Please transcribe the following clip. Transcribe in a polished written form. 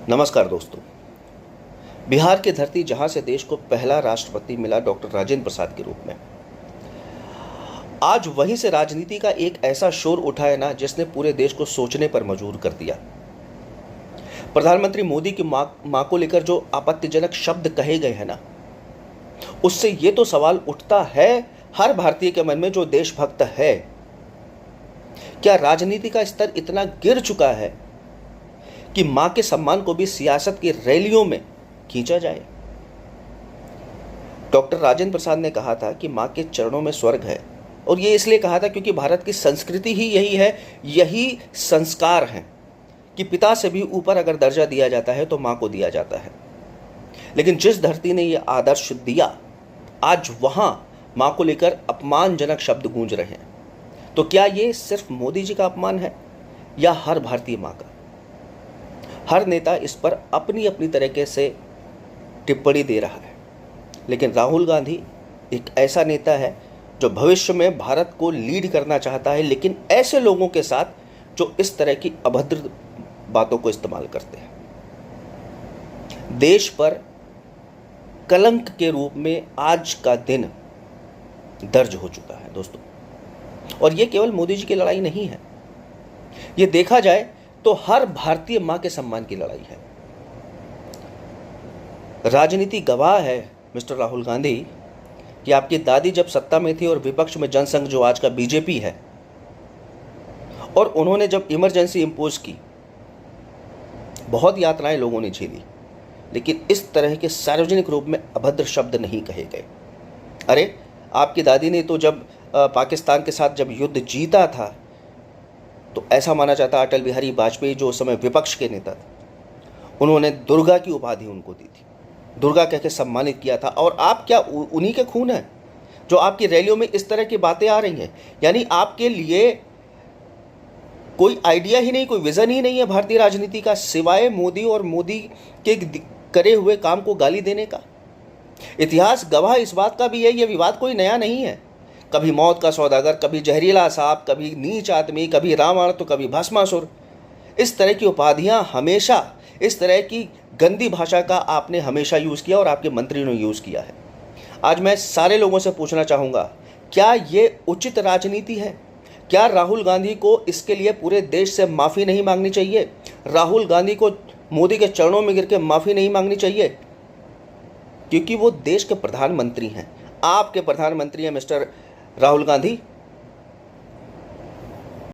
नमस्कार दोस्तों। बिहार की धरती जहां से देश को पहला राष्ट्रपति मिला डॉक्टर राजेंद्र प्रसाद के रूप में, आज वहीं से राजनीति का एक ऐसा शोर उठा है ना, जिसने पूरे देश को सोचने पर मजबूर कर दिया। प्रधानमंत्री मोदी की मां को लेकर जो आपत्तिजनक शब्द कहे गए हैं ना, उससे ये तो सवाल उठता है हर भारतीय के मन में जो देशभक्त है, क्या राजनीति का स्तर इतना गिर चुका है कि मां के सम्मान को भी सियासत की रैलियों में खींचा जाए। डॉक्टर राजेंद्र प्रसाद ने कहा था कि मां के चरणों में स्वर्ग है, और ये इसलिए कहा था क्योंकि भारत की संस्कृति ही यही है, यही संस्कार है कि पिता से भी ऊपर अगर दर्जा दिया जाता है तो मां को दिया जाता है। लेकिन जिस धरती ने यह आदर्श दिया, आज वहां मां को लेकर अपमानजनक शब्द गूंज रहे हैं। तो क्या ये सिर्फ मोदी जी का अपमान है या हर भारतीय मां का? हर नेता इस पर अपनी अपनी तरीके से टिप्पणी दे रहा है, लेकिन राहुल गांधी एक ऐसा नेता है जो भविष्य में भारत को लीड करना चाहता है, लेकिन ऐसे लोगों के साथ जो इस तरह की अभद्र बातों को इस्तेमाल करते हैं। देश पर कलंक के रूप में आज का दिन दर्ज हो चुका है दोस्तों, और ये केवल मोदी जी की लड़ाई नहीं है, ये देखा जाए तो हर भारतीय मां के सम्मान की लड़ाई है। राजनीति गवाह है मिस्टर राहुल गांधी कि आपकी दादी जब सत्ता में थी और विपक्ष में जनसंघ जो आज का बीजेपी है, और उन्होंने जब इमरजेंसी इंपोज की, बहुत यातनाएं लोगों ने झेली, लेकिन इस तरह के सार्वजनिक रूप में अभद्र शब्द नहीं कहे गए। अरे, आपकी दादी ने तो जब पाकिस्तान के साथ जब युद्ध जीता था तो ऐसा माना जाता है अटल बिहारी वाजपेयी जो उस समय विपक्ष के नेता थे, उन्होंने दुर्गा की उपाधि उनको दी थी, दुर्गा कह के सम्मानित किया था। और आप क्या उन्हीं के खून हैं जो आपकी रैलियों में इस तरह की बातें आ रही हैं? यानी आपके लिए कोई आइडिया ही नहीं, कोई विजन ही नहीं है भारतीय राजनीति का, सिवाय मोदी और मोदी के करे हुए काम को गाली देने का। इतिहास गवाह इस बात का भी है, यह विवाद कोई नया नहीं है। कभी मौत का सौदागर, कभी जहरीला सांप, कभी नीच आदमी, कभी रावण तो कभी भस्मासुर। इस तरह की उपाधियां हमेशा, इस तरह की गंदी भाषा का आपने हमेशा यूज़ किया और आपके मंत्री ने यूज़ किया है। आज मैं सारे लोगों से पूछना चाहूँगा, क्या ये उचित राजनीति है? क्या राहुल गांधी को इसके लिए पूरे देश से माफ़ी नहीं मांगनी चाहिए? राहुल गांधी को मोदी के चरणों में गिर के माफ़ी नहीं मांगनी चाहिए? क्योंकि वो देश के प्रधानमंत्री हैं, आपके प्रधानमंत्री हैं मिस्टर राहुल गांधी।